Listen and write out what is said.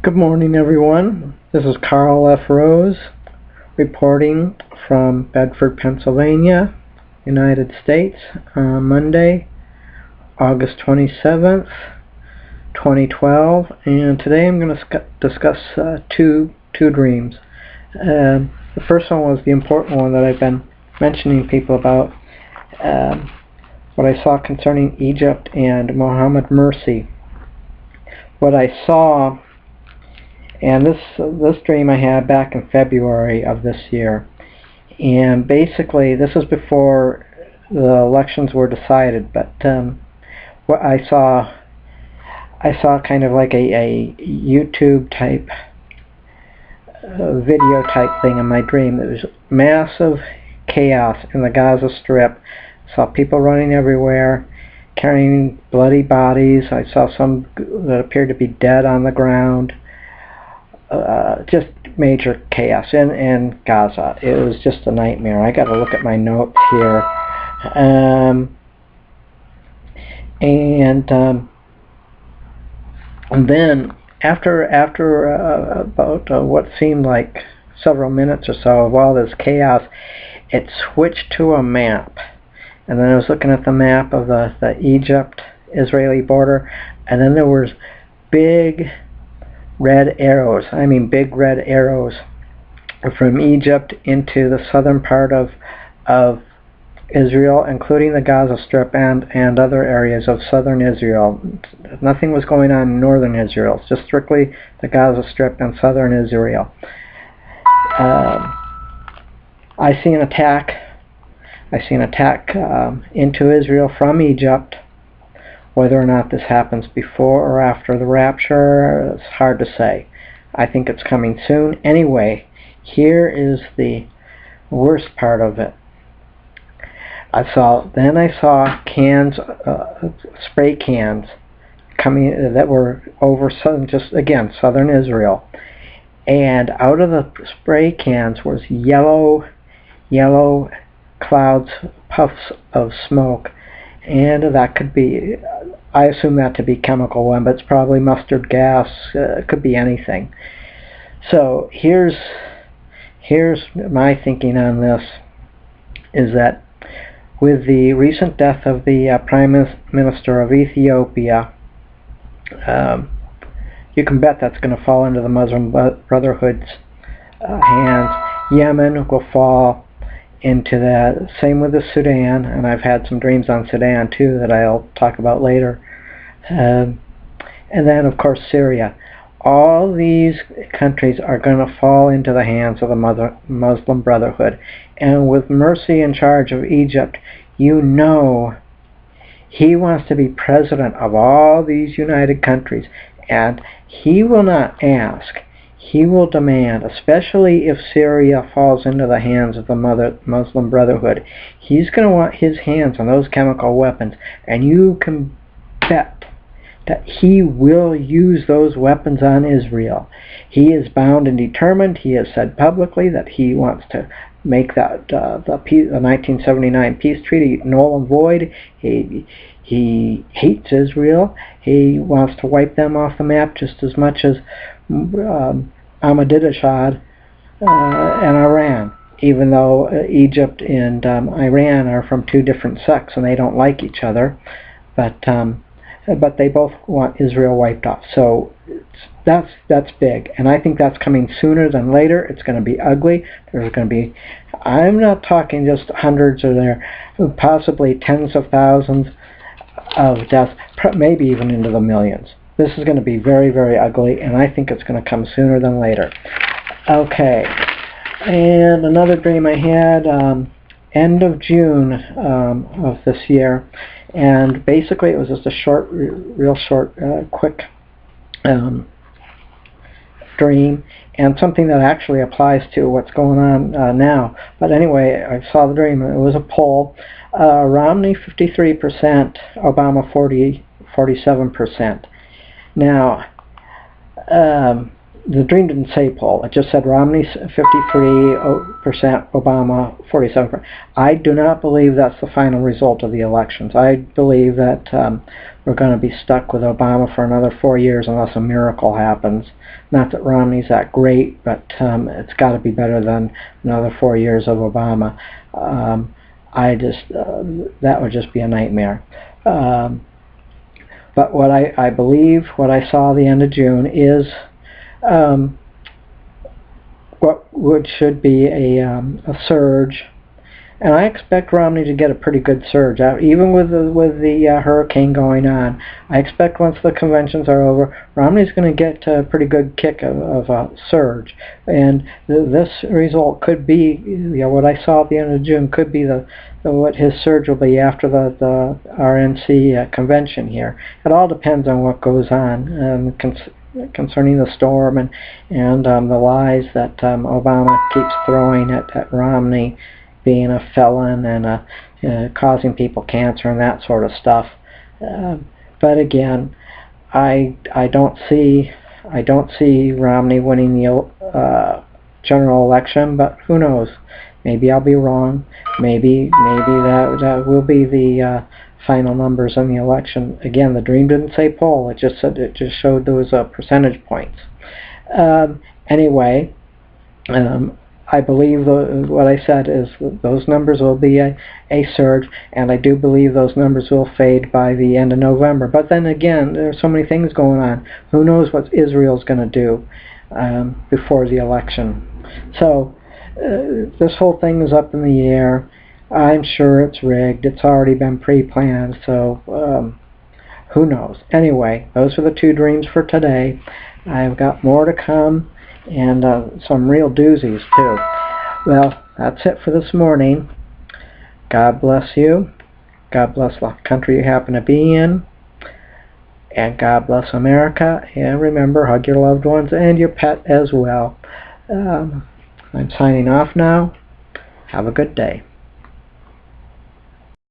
Good morning, everyone. This is Karl F. Rose reporting from Bedford, Pennsylvania, United States, on Monday, August 27th, 2012. And today I'm going to discuss two dreams. The first one was the important one that I've been mentioning people about, what I saw concerning Egypt and Mohammed Mursi. What I saw, and this dream I had back in February of this year, and basically this was before the elections were decided, but what I saw kind of like a YouTube type video type thing in my dream. There was massive chaos in the Gaza Strip. I saw people running everywhere, carrying bloody bodies. I saw some that appeared to be dead on the ground. Just major chaos in Gaza. It was just a nightmare. I got to look at my notes here. And then after about what seemed like several minutes or so of all this chaos, it switched to a map. And then I was looking at the map of the Egypt-Israeli border, and then there was big red arrows. I mean big red arrows from Egypt into the southern part of Israel, including the Gaza Strip and other areas of southern Israel. Nothing was going on in northern Israel, just strictly the Gaza Strip and southern Israel. I see an attack into Israel from Egypt. Whether or not this happens before or after the rapture, it's hard to say. I think it's coming soon. Anyway, here is the worst part of it. I saw cans, spray cans, coming that were over southern Israel, and out of the spray cans was yellow clouds, puffs of smoke, and that could be, I assume that to be chemical one, but it's probably mustard gas. It could be anything. So here's my thinking on this, is that with the recent death of the Prime Minister of Ethiopia, you can bet that's going to fall into the Muslim Brotherhood's hands. Yemen will fall into that. Same with the Sudan, and I've had some dreams on Sudan too that I'll talk about later. And then of course Syria. All these countries are going to fall into the hands of the Muslim Brotherhood. And with Mursi in charge of Egypt, you know he wants to be president of all these united countries, and he will not ask. He will demand, especially if Syria falls into the hands of the Muslim Brotherhood, he's going to want his hands on those chemical weapons, and you can bet that he will use those weapons on Israel. He is bound and determined. He has said publicly that he wants to make that the 1979 peace treaty null and void. He hates Israel. He wants to wipe them off the map just as much as Ahmadinejad and Iran, even though Egypt and Iran are from two different sects and they don't like each other, but they both want Israel wiped off. So that's big, and I think that's coming sooner than later. It's going to be ugly. There's going to be, I'm not talking just hundreds or there, possibly tens of thousands of deaths, maybe even into the millions. This is going to be very, very ugly, and I think it's going to come sooner than later. Okay, and another dream I had end of June of this year, and basically it was just a short, real short, quick dream, and something that actually applies to what's going on now. But anyway, I saw the dream. It was a poll. Romney 53%, Obama 47%. Now, the dream didn't say poll. It just said Romney 53%, Obama 47%. I do not believe that's the final result of the elections. I believe that we're going to be stuck with Obama for another 4 years unless a miracle happens. Not that Romney's that great, but it's got to be better than another 4 years of Obama. That would just be a nightmare. But what I believe, what I saw at the end of June is what should be a surge, and I expect Romney to get a pretty good surge out, even with the hurricane going on. I expect once the conventions are over, Romney's going to get a pretty good kick of a surge, and this result could be, what I saw at the end of June could be what his surge will be after the RNC convention here. It all depends on what goes on concerning the storm and the lies that Obama keeps throwing at Romney, being a felon and causing people cancer and that sort of stuff. But again, I don't see Romney winning the general election. But who knows? Maybe I'll be wrong. Maybe that will be the final numbers in the election. Again, the dream didn't say poll. It just showed those percentage points. Anyway, I believe what I said is those numbers will be a surge, and I do believe those numbers will fade by the end of November. But then again, there are so many things going on. Who knows what Israel's going to do before the election? So this whole thing is up in the air. I'm sure it's rigged. It's already been pre-planned, so who knows? Anyway, those are the two dreams for today. I've got more to come, and some real doozies too. Well, that's it for this morning. God bless you. God bless the country you happen to be in. And God bless America. And remember, hug your loved ones and your pet as well. I'm signing off now. Have a good day.